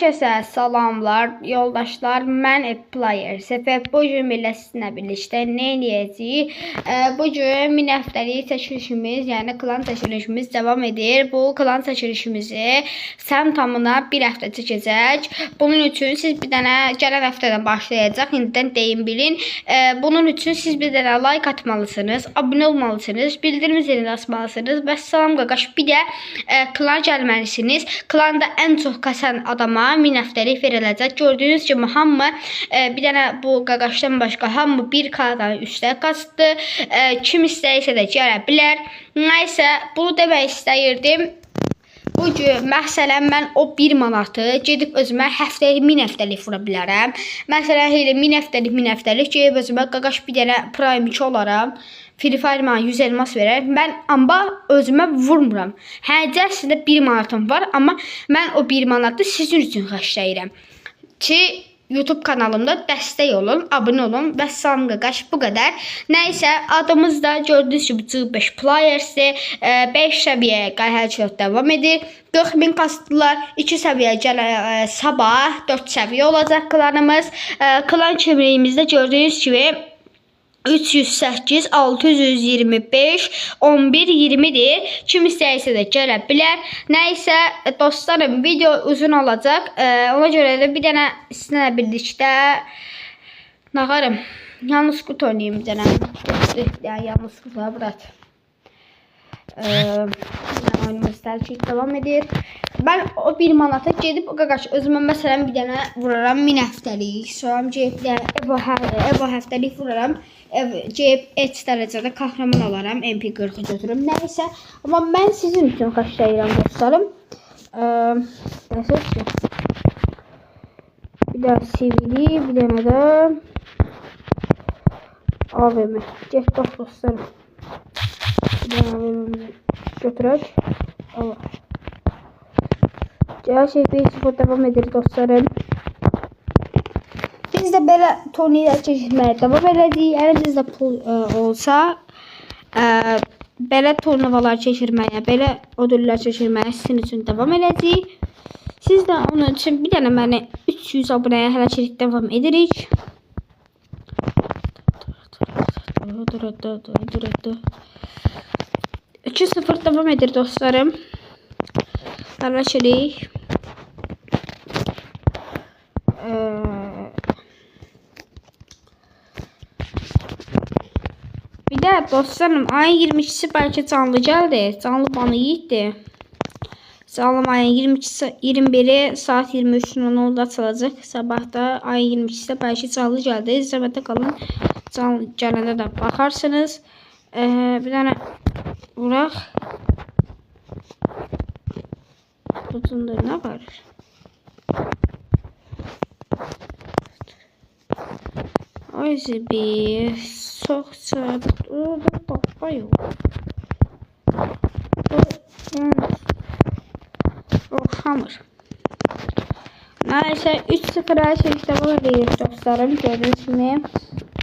Herkese salamlar yoldaşlar, mən Player Səfər. Bu gün ilə sizinlə birlikdə nə edəcəyik? Bu gün 1000 həftəlik çəkilişimiz, yəni klan çəkilişimiz davam edir. Bu klan çəkilişimizi sən tamına bir həftə çəkəcək. Bunun üçün siz bir dənə gələn həftədən başlayacaq. İndidən deyin bilin. Bunun üçün siz bir dənə like atmalısınız, abunə olmalısınız, bildirim zilini asmalısınız. Və salam qaqaş, bir də klan gəlməlisiniz. Klanda ən çox qasan adama 1000 həftəlik veriləcək. Gördüyünüz kimi hamı bir dənə bu qaqaşdan başqa hamı bir kanadan üstə qaçdı. Kim istəyirsə də gələ bilər. Nəysə, bunu demək istəyirdim. Bu gün məsələn mən o 1 manatı gedib özümə həftəlik 1000 həftəlik vura bilərəm. Məsələn elə 1000 həftəlik gedib özümə qaqaş bir dənə Prime 2 olaram. Free Fire mənə 100 elmas verər. Mən amma özümə vurmuram. Həcə sizdə 1 manatım var, amma mən o 1 manatı sizin üçün xərcləyirəm ki, YouTube kanalımda dəstək olun, abunə olun və salam qaqaş, bu qədər. Nəysə, adımız da gördüyünüz kimi C5 Players'dir. 5 səviyyə qayhəlçilik davam edir. 40.000 kastılar. 2 səviyyə gələ sabah 4 səviyyə olacaq klanımız. Klan kimliyimizdə gördüyünüz kimi 308 625 11 20'dir. Kim istəyirsə də gələ bilər. Nəysə dostlarım, video uzun olacaq. Ona görə də bir dənə sizinlə birlikdə nağarım. Yalnız kutu oynayayım bir dənə. Yəni yalnız kutu bırak. Oyunumuz tərkib davam edir. Ben o 1 manata gedib o qaqaş özümə məsələn bir dənə vuraram 1000 həftəlik. Sonra Evo həftəlik vuraram. Ceyb et dərəcədə kahraman olaram. MP40'ı götürürüm. Nəysə, amma mən sizin üçün xərcləyirəm dostlarım. Bir də CV'li, bir dənə də AVM. Get bax dostlarım. Bir dənə AVM'mizi götürək. Allah. Şey devam edir dostlarım. Biz də belə turnirlər keçirməyə davam edəcəyik. Əlinizdə pul olsa, belə turnuvalar keçirməyə, belə ödüllər keçirməyə sizin üçün davam edəcəyik. Siz də onun üçün bir dənə məni 300 abunəyə hələ davam edirik. 2-0 devam edir dostlarım. Hələ bir də dostlarım, ayın 22'si bəlkə canlı gəldi. Canlı banı yiyiddi. Canlı ayın 21'i saat 23:00'da açılacaq. Sabah da ayın 22'si bəlkə canlı gəldi. İzləməkdə qalın. Canlı gələndə də baxarsınız. Bir dənə vuraq. Bunda nə var? Oysa bir soğukça orada topla yok. Oxşamır. Nəysə 3-0'a çəkdə var dostlarım, gördüyünüz kimi.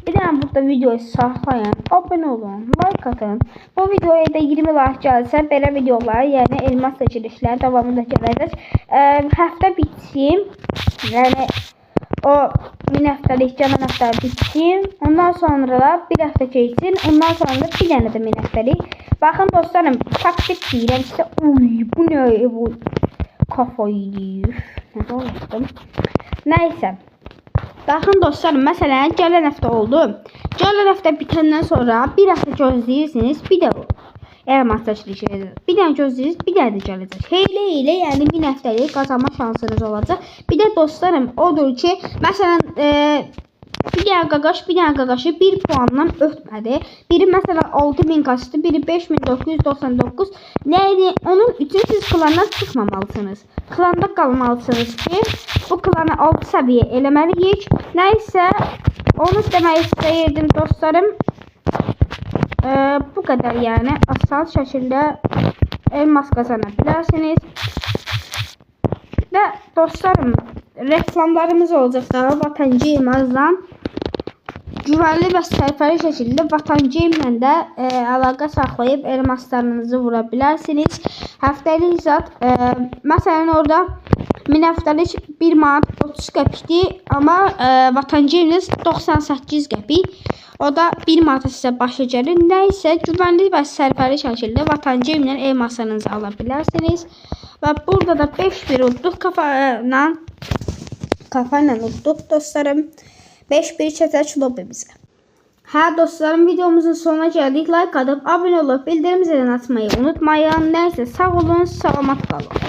Bir dənə burada videoyu saxlayın, abunə olun, like atın. Bu videoya da 20 like gəlsə, belə videolar, yəni elmas çəkilişlər davamında gələcək. Həftə bitsin, yəni o 1000 həftəlik gələn həftə bitsin. Ondan sonra da bir həftə keçsin, ondan sonra da bir dənə də 1000 həftəlik. Baxın dostlarım, taktik deyirəm sizə. Uy, bu nə bu kafayı yiyir. Nə oldu? Nəysə. Baxın dostlarım, məsələn gələn həftə oldu. Gələn həftə bitəndən sonra bir həftə gözləyirsiniz, bir də elmas çəkilişi edəcək. Bir dənə gözləyirsiniz, bir dənə də gələcək. Elə yəni 1000 həftəlik qazanma şansınız olacaq. Bir də dostlarım odur ki, məsələn bir dənə qaqaşı 1 puandan ötmədi. Biri məsələn 6000 qaçdı, biri 5999. Nəydi? Onun üçün siz klandan çıxmamalısınız. Klanda qalmalısınız ki, bu klanı 6 səviyyə eləməliyik. Nəysə, onu demək istəyirdim dostlarım. Bu qədər yəni asan şəkildə elmas qazana bilərsiniz. Və dostlarım, reklamlarımız olacaq da Vatan Game'dan. Güvənli və sərfəli şəkildə Vatan Game-lə də əlaqə saxlayıb elmaslarınızı vura bilərsiniz. Həftəlik zat, məsələn orada 1000 həftəlik 1 manat 30 qəpikdir, amma vatancıyınız 98 qəpik. O da 1 manata sizə başa gəlir. Nə isə güvənli və sərfəli şəkildə vatancıyla elmaslarınızı ala bilərsiniz. Və burada da 5 bir udduq kafa ilə udduq dostlarım. 5-1 çəkək lobimizə. Hə dostlarım, videomuzun sonuna gəldik. Like atıb, abunə olub, bildirim zilini açmayı unutmayın. Nəysə, sağ olun, salamat qalın.